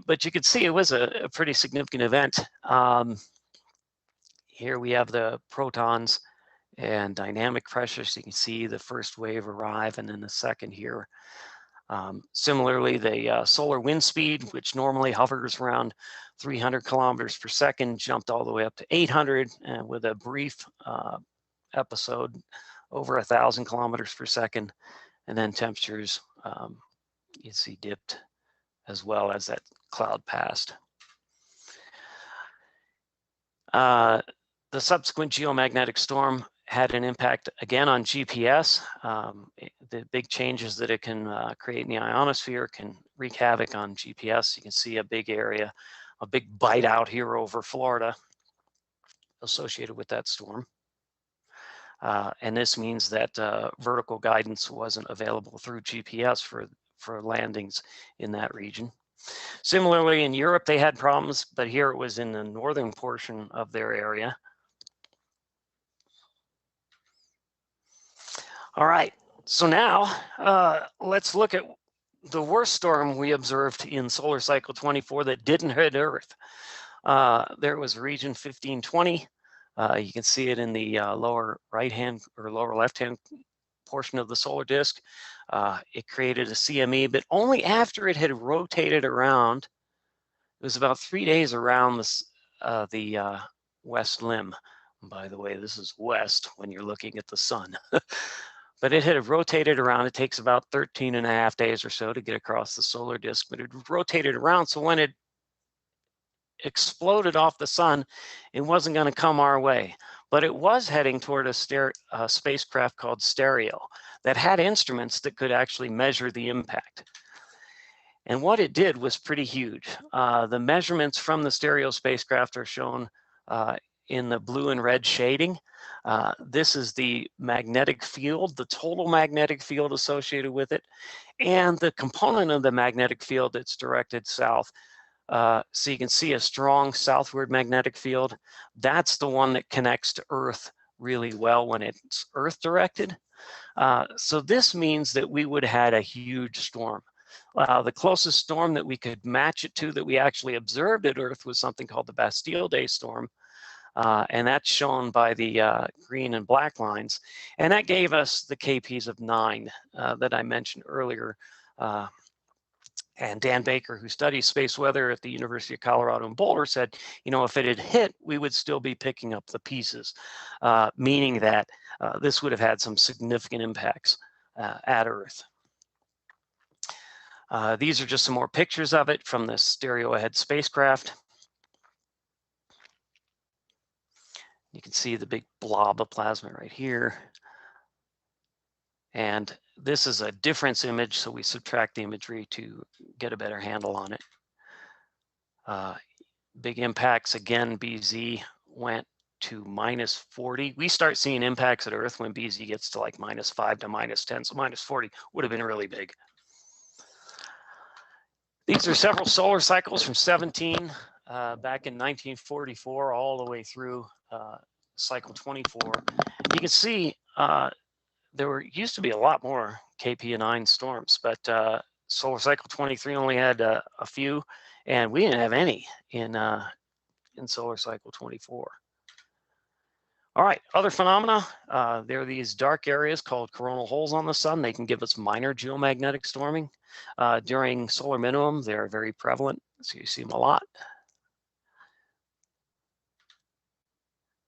But you could see it was a pretty significant event. Here we have the protons and dynamic pressure. So you can see the first wave arrive and then the second here. Similarly, the solar wind speed, which normally hovers around 300 kilometers per second, jumped all the way up to 800, and with a brief episode over 1,000 kilometers per second. And then temperatures, you see, dipped as well as that cloud passed. The subsequent geomagnetic storm had an impact again on GPS. The big changes that it can create in the ionosphere can wreak havoc on GPS. You can see a big area, a big bite out here over Florida associated with that storm. And this means that vertical guidance wasn't available through GPS for landings in that region. Similarly, in Europe, they had problems, but here it was in the northern portion of their area. All right, so now let's look at the worst storm we observed in solar cycle 24 that didn't hit Earth. There was region 1520. You can see it in the lower right-hand or lower left-hand portion of the solar disk. It created a CME, but only after it had rotated around. It was about 3 days around the west limb. By the way, this is west when you're looking at the sun. But it had rotated around. It takes about 13.5 days or so to get across the solar disk, but it rotated around. So when it exploded off the sun, it wasn't going to come our way. But it was heading toward a spacecraft called Stereo that had instruments that could actually measure the impact. And what it did was pretty huge. The measurements from the Stereo spacecraft are shown in the blue and red shading. This is the magnetic field, the total magnetic field associated with it, and the component of the magnetic field that's directed south. So you can see a strong southward magnetic field. That's the one that connects to Earth really well when it's Earth directed. So this means that we would have had a huge storm. The closest storm that we could match it to that we actually observed at Earth was something called the Bastille Day Storm. And that's shown by the green and black lines. And that gave us the KPs of 9 that I mentioned earlier And Dan Baker, who studies space weather at the University of Colorado in Boulder, said, you know, if it had hit, we would still be picking up the pieces, meaning that this would have had some significant impacts at Earth. These are just some more pictures of it from the Stereo Spacecraft. You can see the big blob of plasma right here. And this is a difference image, so we subtract the imagery to get a better handle on it. Big impacts, again, BZ went to -40. We start seeing impacts at Earth when BZ gets to like -5 to -10, so -40 would have been really big. These are several solar cycles from 17 back in 1944 all the way through cycle 24. You can see there used to be a lot more KP9 storms, but solar cycle 23 only had a few, and we didn't have any in solar cycle 24. All right, other phenomena. There are these dark areas called coronal holes on the sun. They can give us minor geomagnetic storming. During solar minimum, they're very prevalent, so you see them a lot.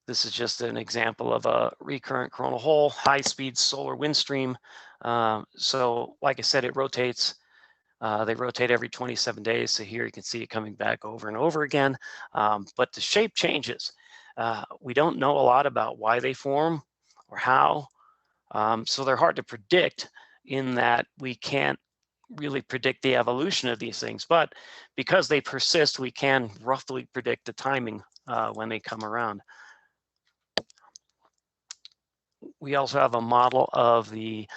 This is just an example of a recurrent coronal hole, high-speed solar wind stream. So like I said, it rotates. They rotate every 27 days. So here you can see it coming back over and over again. But the shape changes. We don't know a lot about why they form or how. So they're hard to predict in that we can't really predict the evolution of these things. But because they persist, we can roughly predict the timing when they come around. We also have a model of the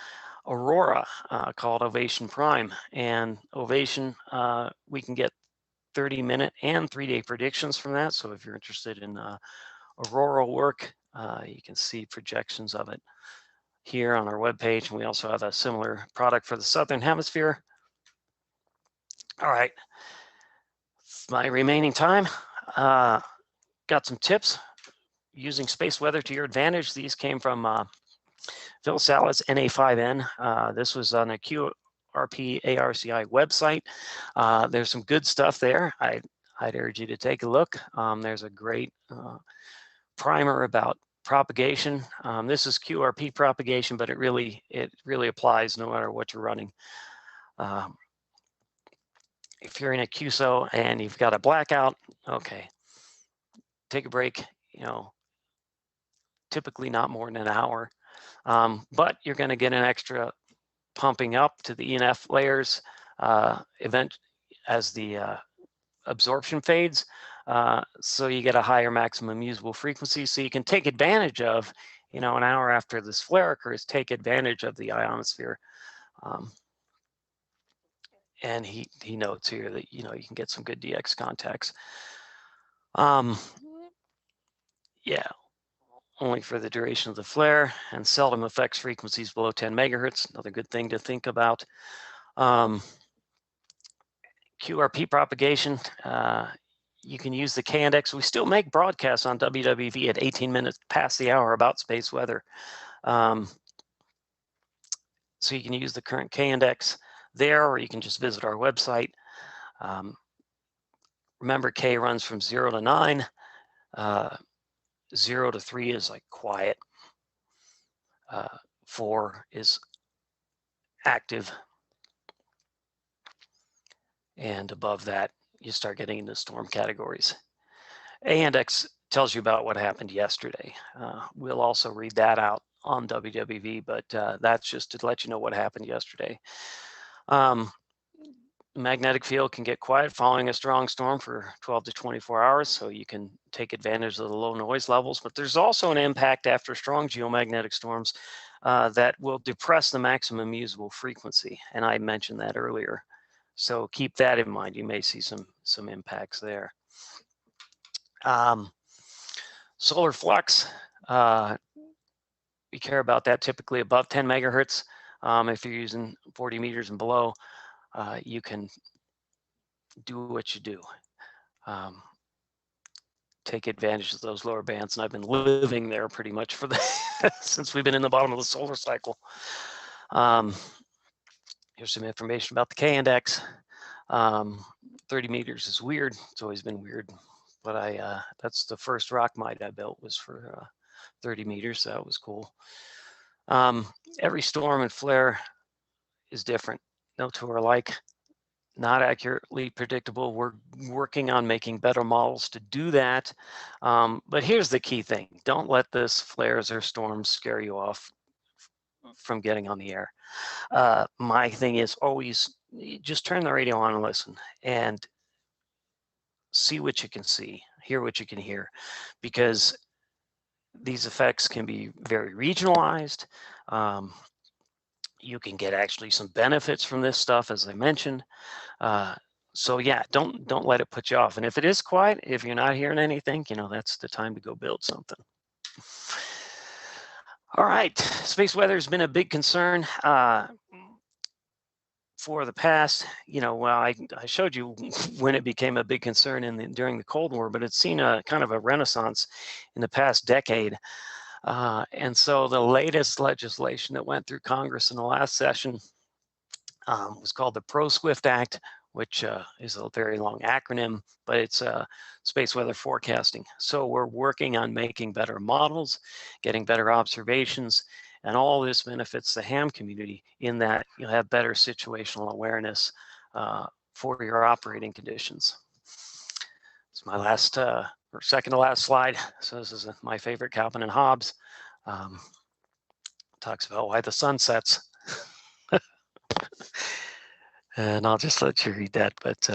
aurora called Ovation Prime. And Ovation, we can get 30-minute and 3-day predictions from that. So if you're interested in auroral work, you can see projections of it here on our webpage. And we also have a similar product for the Southern Hemisphere. All right, my remaining time, got some tips using space weather to your advantage. These came from Phil Salas, NA5N. This was on a QRP ARCI website. There's some good stuff there. I'd urge you to take a look. There's a great primer about propagation. This is QRP propagation, but it really applies no matter what you're running. If you're in a QSO and you've got a blackout, okay, take a break. You know, typically not more than an hour, but you're going to get an extra pumping up to the ENF layers event as the absorption fades. So you get a higher maximum usable frequency. So you can take advantage of, you know, an hour after this flare occurs, take advantage of the ionosphere. And he notes here that, you know, you can get some good DX contacts. Yeah, only for the duration of the flare, and seldom affects frequencies below 10 megahertz. Another good thing to think about. QRP propagation, you can use the K-index. We still make broadcasts on WWV at 18 minutes past the hour about space weather. So you can use the current K-index there, or you can just visit our website. Remember, K runs from 0 to 9. 0 to 3 is like quiet. 4 is active. And above that, you start getting into storm categories. A-index tells you about what happened yesterday. We'll also read that out on WWV, but that's just to let you know what happened yesterday. Magnetic field can get quiet following a strong storm for 12 to 24 hours, so you can take advantage of the low noise levels. But there's also an impact after strong geomagnetic storms that will depress the maximum usable frequency, and I mentioned that earlier. So keep that in mind. You may see some impacts there. Solar flux, we care about that typically above 10 megahertz. If you're using 40 meters and below, you can do what you do. Take advantage of those lower bands, and I've been living there pretty much for the since we've been in the bottom of the solar cycle. Here's some information about the K-index. 30 meters is weird. It's always been weird, but that's the first rock mite I built was for 30 meters. So that was cool. Every storm and flare is different. No two are alike. Not accurately predictable. We're working on making better models to do that. But here's the key thing. Don't let this flares or storms scare you off from getting on the air. My thing is always just turn the radio on and listen and see what you can see, hear what you can hear, because these effects can be very regionalized. You can get actually some benefits from this stuff, as I mentioned. So yeah, don't let it put you off. And if it is quiet, if you're not hearing anything, that's the time to go build something. All right, space weather has been a big concern for the past, well, I showed you when it became a big concern during the Cold War, but it's seen a kind of a renaissance in the past decade. And so the latest legislation that went through Congress in the last session was called the Pro-SWIFT Act, which is a very long acronym, but it's space weather forecasting. So we're working on making better models, getting better observations, and all this benefits the ham community in that you'll have better situational awareness for your operating conditions. It's my last, or second to last slide. So this is my favorite, Calvin and Hobbes. Talks about why the sun sets. And I'll just let you read that, but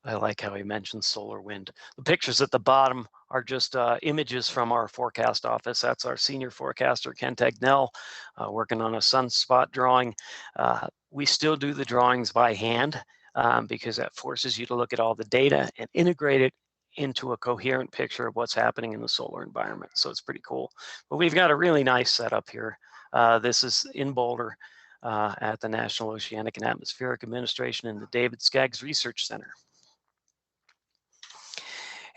I like how he mentions solar wind. The pictures at the bottom are just images from our forecast office. That's our senior forecaster, Ken Tegnell, working on a sunspot drawing. We still do the drawings by hand because that forces you to look at all the data and integrate it into a coherent picture of what's happening in the solar environment. So it's pretty cool. But we've got a really nice setup here. This is in Boulder at the National Oceanic and Atmospheric Administration in the David Skaggs Research Center.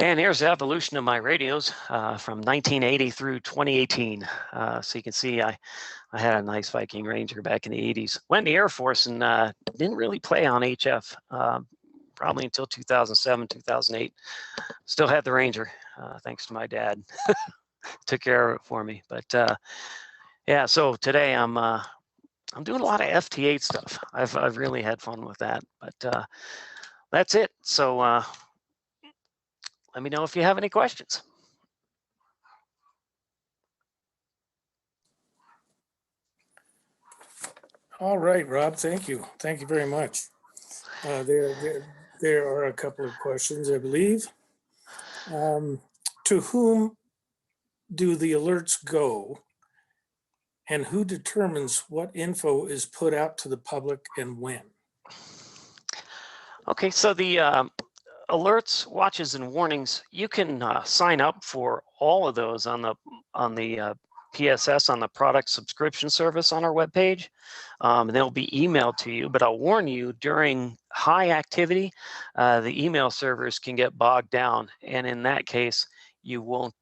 And here's the evolution of my radios from 1980 through 2018. So you can see I had a nice Viking Ranger back in the 80s. Went in the Air Force and didn't really play on HF probably until 2007, 2008. Still had the Ranger, thanks to my dad. Took care of it for me. But yeah, so today I'm doing a lot of FT8 stuff. I've really had fun with that. But that's it. So let me know if you have any questions. All right, Rob, thank you. Thank you very much. There are a couple of questions, I believe. To whom do the alerts go, and who determines what info is put out to the public and when? Okay, so the alerts, watches, and warnings, you can sign up for all of those on the PSS, on the product subscription service on our webpage. They'll be emailed to you, but I'll warn you, during high activity, the email servers can get bogged down, and in that case, you won't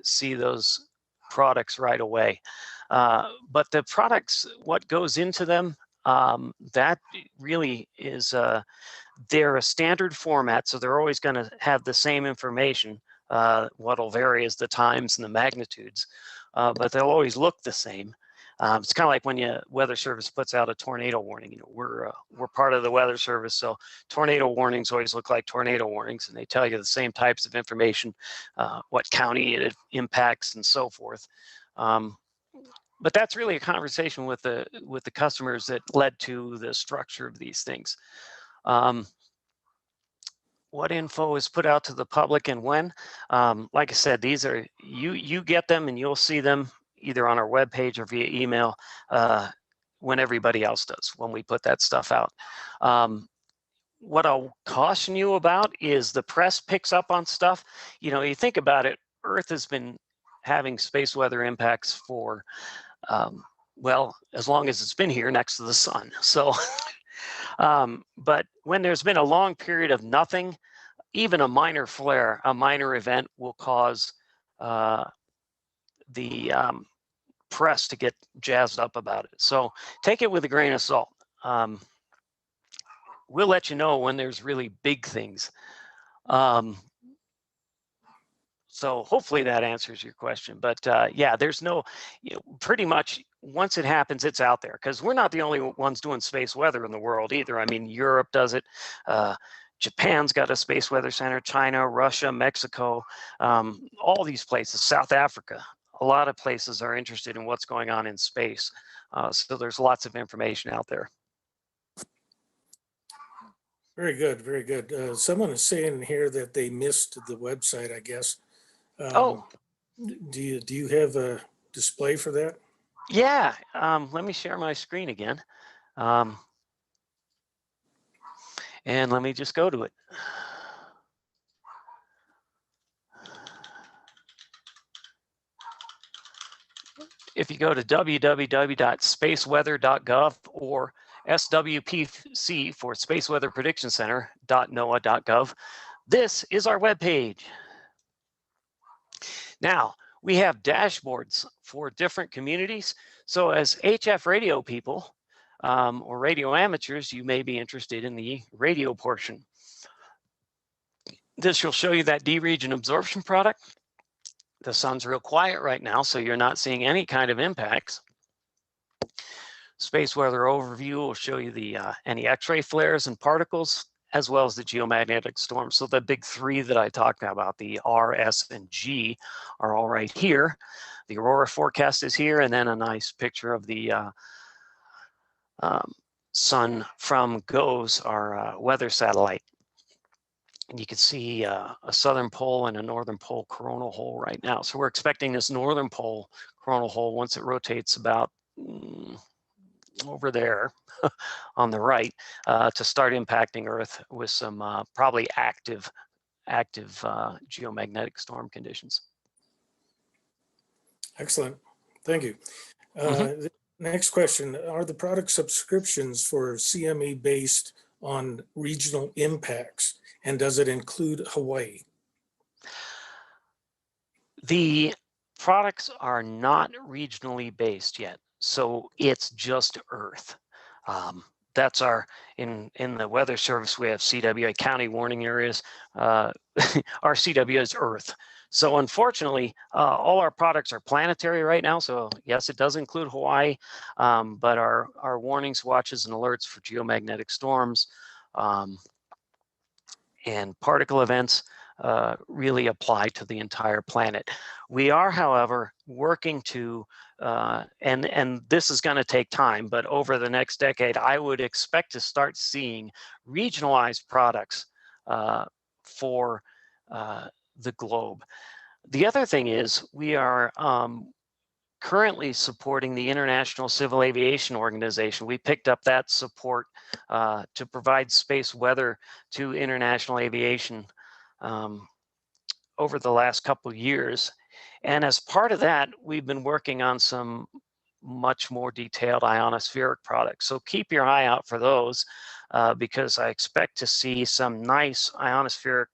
see those products right away. But the products, what goes into them, that really is they're a standard format, so they're always going to have the same information. What'll vary is the times and the magnitudes, but they'll always look the same. It's kind of like when Weather Service puts out a tornado warning. We're part of the Weather Service, so tornado warnings always look like tornado warnings, and they tell you the same types of information, what county it impacts, and so forth. But that's really a conversation with the customers that led to the structure of these things. What info is put out to the public and when? Like I said, these are you get them and you'll see them either on our webpage or via email when everybody else does, when we put that stuff out. What I'll caution you about is the press picks up on stuff. You think about it, Earth has been having space weather impacts for, well, as long as it's been here next to the sun. So, but when there's been a long period of nothing, even a minor flare, a minor event will cause the press to get jazzed up about it. So take it with a grain of salt. we'll let you know when there's really big things. So hopefully that answers your question. But yeah, there's no, pretty much once it happens, it's out there, because we're not the only ones doing space weather in the world either. I mean, Europe does it. Japan's got a space weather center, China, Russia, Mexico, all these places, South Africa. A lot of places are interested in what's going on in space. So there's lots of information out there. Very good, very good. Someone is saying here that they missed the website, I guess. Oh, do you have a display for that? Yeah, let me share my screen again. And let me just go to it. If you go to www.spaceweather.gov or SWPC for Space Weather Prediction Center.noaa.gov, this is our webpage. Now, we have dashboards for different communities. So as HF radio people or radio amateurs, you may be interested in the radio portion. This will show you that D-region absorption product. The sun's real quiet right now, so you're not seeing any kind of impacts. Space weather overview will show you the any X-ray flares and particles, as well as the geomagnetic storms. So the big three that I talked about, the R, S, and G, are all right here. The aurora forecast is here, and then a nice picture of the sun from GOES, our weather satellite. And you can see a southern pole and a northern pole coronal hole right now. So we're expecting this northern pole coronal hole, once it rotates about over there on the right, to start impacting Earth with some probably active geomagnetic storm conditions. Excellent. Thank you. Next question. Are the product subscriptions for CME based on regional impacts? And does it include Hawaii? The products are not regionally based yet. So it's just Earth. That's our, in the Weather Service, we have CWA county warning areas. Our CWA is Earth. So unfortunately, all our products are planetary right now. So yes, it does include Hawaii, but our warnings, watches, and alerts for geomagnetic storms and particle events really apply to the entire planet. We are, however, working to, and this is going to take time, but over the next decade, I would expect to start seeing regionalized products for the globe. The other thing is we are currently supporting the International Civil Aviation Organization. We picked up that support to provide space weather to international aviation over the last couple of years. And as part of that, we've been working on some much more detailed ionospheric products. So keep your eye out for those because I expect to see some nice ionospheric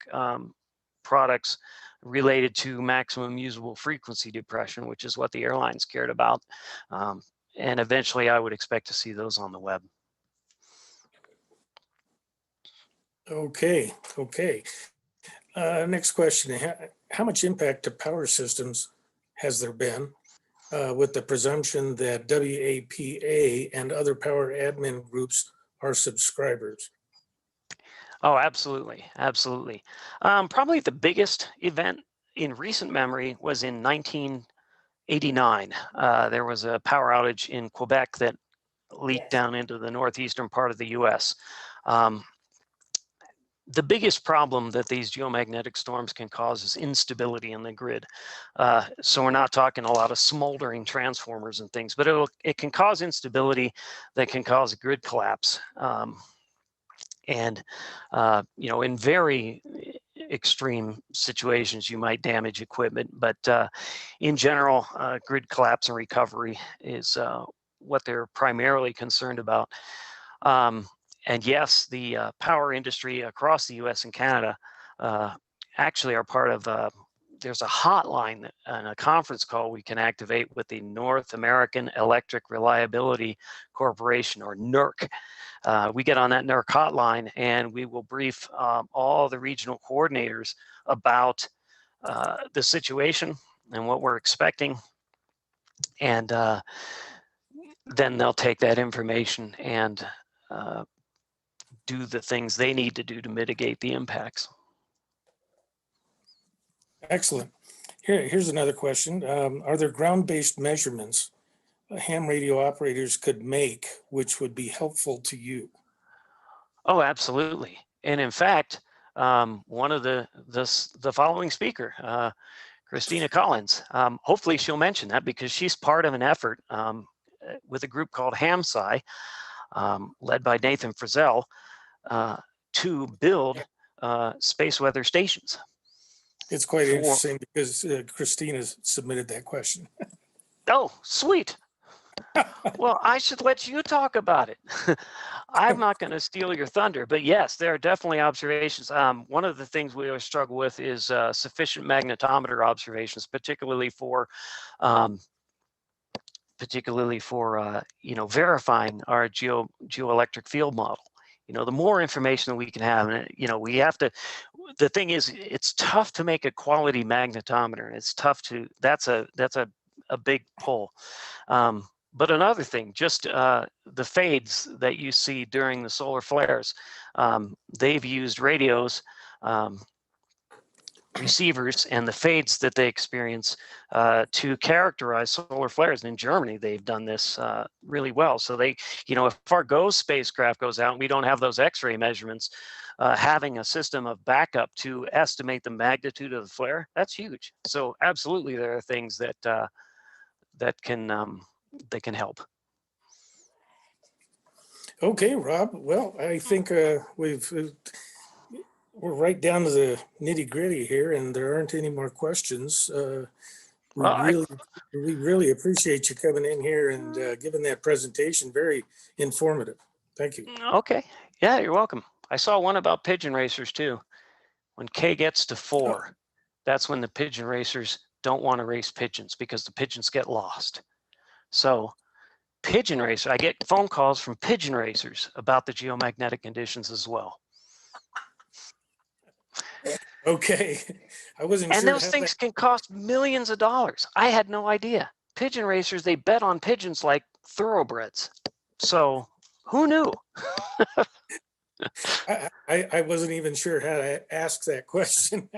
products related to maximum usable frequency depression, which is what the airlines cared about. And eventually I would expect to see those on the web. Okay. Next question. How much impact to power systems has there been with the presumption that WAPA and other power admin groups are subscribers? Oh, absolutely. Probably the biggest event in recent memory was in 1989. There was a power outage in Quebec that leaked down into the northeastern part of the US. The biggest problem that these geomagnetic storms can cause is instability in the grid. So we're not talking a lot of smoldering transformers and things, but it can cause instability that can cause a grid collapse. And in very extreme situations, you might damage equipment, but in general, grid collapse and recovery is what they're primarily concerned about. And yes, the power industry across the US and Canada actually are part of there's a hotline and a conference call we can activate with the North American Electric Reliability Corporation, or NERC. We get on that NERC hotline and we will brief all the regional coordinators about the situation and what we're expecting. And then they'll take that information and do the things they need to do to mitigate the impacts. Excellent. Here's another question. Are there ground-based measurements ham radio operators could make which would be helpful to you? Oh, absolutely. And in fact, one of the following speaker, Christina Collins, hopefully she'll mention that, because she's part of an effort with a group called HAMSci, led by Nathan Frizzell, to build space weather stations. It's quite interesting because Christina submitted that question. Oh, sweet. Well, I should let you talk about it. I'm not going to steal your thunder, but yes, there are definitely observations. One of the things we always struggle with is sufficient magnetometer observations, particularly for verifying our geoelectric field model. The more information that we can have, and we have to. The thing is, it's tough to make a quality magnetometer, and it's tough to. That's a big pull. But another thing, just the fades that you see during the solar flares, they've used radios, receivers, and the fades that they experience to characterize solar flares. And in Germany, they've done this really well. So they, if our GOES spacecraft goes out and we don't have those X-ray measurements, having a system of backup to estimate the magnitude of the flare, that's huge. So absolutely, there are things that can help. Okay, Rob. Well, I think we're right down to the nitty-gritty here, and there aren't any more questions. We really appreciate you coming in here and giving that presentation. Very informative. Thank you. Okay. Yeah, you're welcome. I saw one about pigeon racers too. When K gets to 4, that's when the pigeon racers don't want to race pigeons because the pigeons get lost. So pigeon racer, I get phone calls from pigeon racers about the geomagnetic conditions as well. Okay, I wasn't and sure. And those things can cost millions of dollars. I had no idea. Pigeon racers, they bet on pigeons like thoroughbreds. So who knew? I wasn't even sure how to ask that question.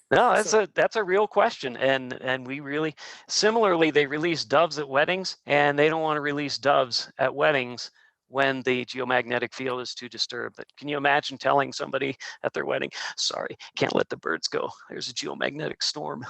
That's a real question, and we really similarly they release doves at weddings, and they don't want to release doves at weddings when the geomagnetic field is too disturbed. But can you imagine telling somebody at their wedding, sorry, can't let the birds go, there's a geomagnetic storm?